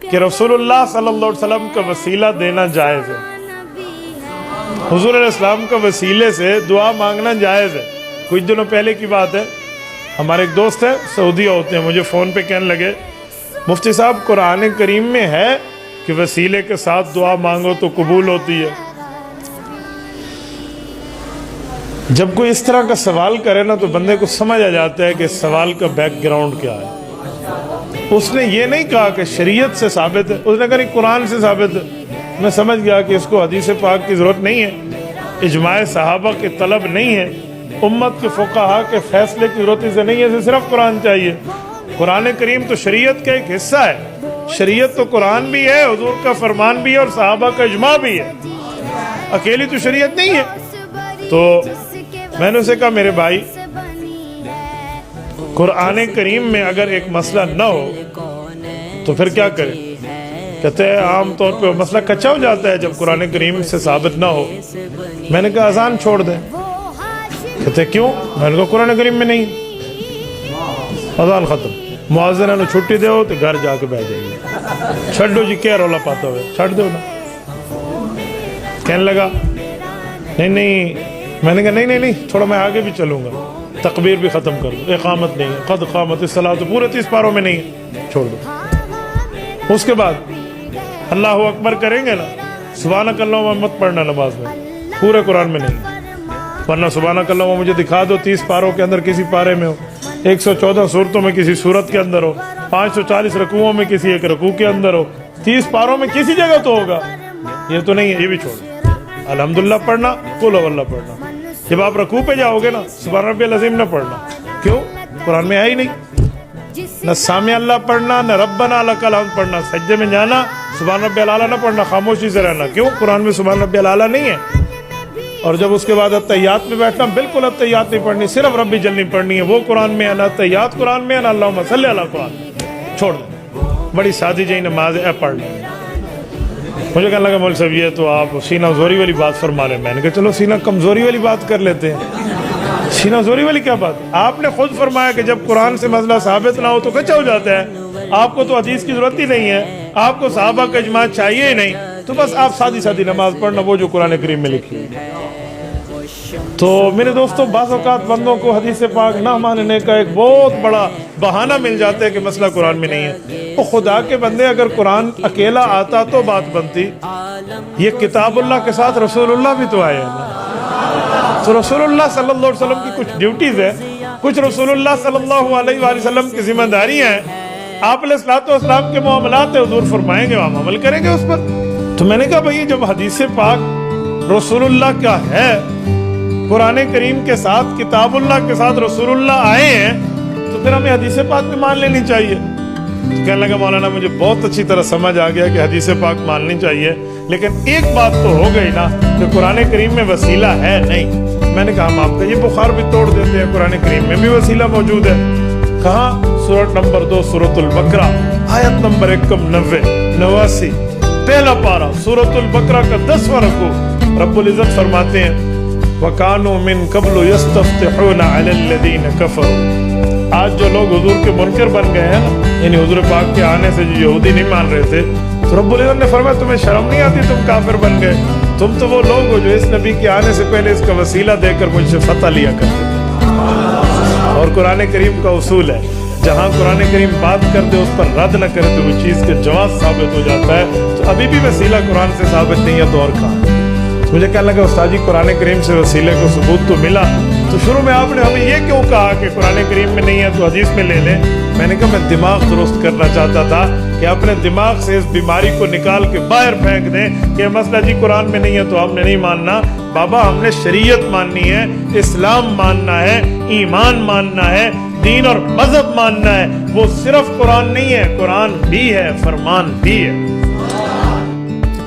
کہ رسولullah صلی اللہ علیہ وسلم کا وسیلہ دینا جائز ہے، حضور علیہ السلام کا وسیلے سے دعا مانگنا جائز ہے۔ کچھ دنوں پہلے کی بات ہے، ہمارے ایک دوست ہے سعودیہ ہوتے ہیں، مجھے فون پہ کہنے لگے مفتی صاحب قرآن کریم میں ہے کہ وسیلے کے ساتھ دعا مانگو تو قبول ہوتی ہے۔ جب کوئی اس طرح کا سوال کرے نا تو بندے کو سمجھ آ جاتا ہے کہ اس سوال کا بیک گراؤنڈ کیا ہے۔ اس نے یہ نہیں کہا کہ شریعت سے ثابت ہے، اس نے کہا نہیں قرآن سے ثابت ہے۔ میں سمجھ گیا کہ اس کو حدیث پاک کی ضرورت نہیں ہے، اجماع صحابہ کی طلب نہیں ہے، امت کے فقہا کے فیصلے کی ضرورت سے نہیں ہے، اسے صرف قرآن چاہیے۔ قرآن کریم تو شریعت کا ایک حصہ ہے، شریعت تو قرآن بھی ہے، حضور کا فرمان بھی ہے اور صحابہ کا اجماع بھی ہے، اکیلی تو شریعت نہیں ہے۔ تو میں نے اسے کہا میرے بھائی قرآن کریم میں اگر ایک مسئلہ نہ ہو تو پھر کیا کرے؟ کہتے ہیں عام طور پہ مسئلہ کچا ہو جاتا ہے جب قرآن کریم سے ثابت نہ ہو۔ میں نے کہا اذان چھوڑ دیں۔ کہتے ہیں کیوں؟ میں نے کہا قرآن کریم میں نہیں، اذان ختم، مؤذن نے چھٹی دے ہو تو گھر جا کے بیٹھ جائیے، چھڑ جی کیا رولا پاتا ہوئے، چھڑ دو نا۔ کہنے لگا نہیں، میں نے کہا نہیں تھوڑا میں آگے بھی چلوں گا، تکبیر بھی ختم کر دو، اقامت نہیں ہے، قد قامت الصلاۃ تو پورے 30 پاروں میں نہیں ہے، چھوڑ دو۔ اس کے بعد اللہ اکبر کریں گے نا، سبحانک اللہم مت پڑھنا نماز میں، پورے قرآن میں نہیں، ورنہ سبحانک اللہم مجھے دکھا دو 30 پاروں کے اندر کسی پارے میں ہو، 114 صورتوں میں کسی صورت کے اندر ہو، 540 رکوعوں میں کسی ایک رکوع کے اندر ہو، 30 پاروں میں کسی جگہ تو ہوگا، یہ تو نہیں ہے، یہ بھی چھوڑ دو۔ الحمدللہ پڑھنا، قل هو اللہ پڑھنا، جب آپ رکوع پہ جاؤ گے نا سبحان ربی العظیم نہ پڑھنا، کیوں؟ قرآن میں ہے ہی نہیں۔ نہ سامع اللہ پڑھنا، نہ ربنا لک الحمد پڑھنا، سجدے میں جانا سبحان ربی الاعلیٰ نہ پڑھنا، خاموشی سے رہنا، کیوں؟ قرآن میں سبحان ربی الاعلیٰ نہیں ہے۔ اور جب اس کے بعد اتحیات میں بیٹھنا، بالکل اتحیات نہیں پڑھنی، صرف ربی جل نہیں پڑھنی ہے، وہ قرآن میں ہے نہ اتحیات قرآن میں ہے نہ اللہم صلی علی قرآن، چھوڑ دیں، بڑی سادی جہی نماز ہے، پڑھ لیں۔ مجھے کہنے لگا مولوی صاحب یہ تو آپ سینہ زوری والی بات فرما رہے ہیں۔ میں نے کہا چلو سینہ کمزوری والی بات کر لیتے ہیں۔ سینہ زوری والی کیا بات؟ آپ نے خود فرمایا کہ جب قرآن سے مسئلہ ثابت نہ ہو تو کچا ہو جاتا ہے، آپ کو تو حدیث کی ضرورت ہی نہیں ہے، آپ کو صحابہ کا اجماع چاہیے ہی نہیں، تو بس آپ سادی نماز پڑھنا وہ جو قرآن کریم میں لکھی ہے۔ تو میرے دوستوں بعض اوقات بندوں کو حدیث پاک نہ ماننے کا ایک بہت بڑا بہانہ مل جاتا ہے کہ مسئلہ قرآن میں نہیں ہے۔ تو خدا کے بندے اگر قرآن اکیلا آتا تو بات بنتی، یہ کتاب اللہ کے ساتھ رسول اللہ بھی تو آئے ہیں، تو رسول اللہ صلی اللہ علیہ وسلم کی کچھ ڈیوٹیز ہیں، کچھ رسول اللہ صلی اللہ علیہ وآلہ وسلم کی ذمہ داریاں ہیں، آپ علیہ الصلوۃ والسلام کے معاملات ہیں، حضور فرمائیں گے ہم عمل کریں گے اس پر۔ تو میں نے کہا بھئی جب حدیث پاک رسول اللہ کا ہے، قرآن کریم کے ساتھ کتاب اللہ کے ساتھ رسول اللہ آئے ہیں، تو پھر ہمیں حدیث پاک بھی مان لینی چاہیے۔ تو کہنے لگا مولانا مجھے بہت اچھی طرح سمجھ آ گیا کہ حدیث پاک ماننی چاہیے، لیکن ایک بات تو ہو گئی نا کہ قرآن کریم میں وسیلہ ہے نہیں۔ میں نے کہا ہم آپ کا یہ بخار بھی توڑ دیتے ہیں، قرآن کریم میں بھی وسیلہ موجود ہے۔ کہاں؟ سورۃ نمبر 2 سورۃ البقرہ، آیت نمبر 91 89، پہلا پارہ سورۃ البقرہ کا 10واں رکوع، رب العزت فرماتے ہیں وَكَانُوا مِن قَبْلُ يَسْتَفْتِحُونَ عَلَى الَّذِينَ كَفَرُوا۔ آج جو لوگ حضور کے منکر بن گئے ہیں نا، یعنی حضور پاک کے آنے سے جو یہودی نہیں مان رہے تھے، تو رب العزت نے فرمایا تمہیں شرم نہیں آتی تم کافر بن گئے؟ تم تو وہ لوگ ہو جو اس نبی کے آنے سے پہلے اس کا وسیلہ دے کر مجھ سے فتح لیا کرتے تھے۔ اور قرآن کریم کا اصول ہے جہاں قرآن کریم بات کر دے اس پر رد نہ کرے تو وہ چیز کے جواز ثابت ہو جاتا ہے۔ تو ابھی بھی وسیلہ قرآن سے ثابت نہیں ہے تو اور کہاں؟ مجھے کہنے لگا استاد جی قرآن کریم سے وسیلے کو ثبوت تو ملا، تو شروع میں آپ نے ہمیں یہ کیوں کہا کہ قرآن کریم میں نہیں ہے تو حدیث میں لے لیں؟ میں نے کہا میں دماغ درست کرنا چاہتا تھا کہ اپنے دماغ سے اس بیماری کو نکال کے باہر پھینک دیں کہ مسئلہ جی قرآن میں نہیں ہے تو ہم نے نہیں ماننا۔ بابا ہم نے شریعت ماننی ہے، اسلام ماننا ہے، ایمان ماننا ہے، دین اور مذہب ماننا ہے، وہ صرف قرآن نہیں ہے، قرآن بھی ہے، فرمان بھی ہے۔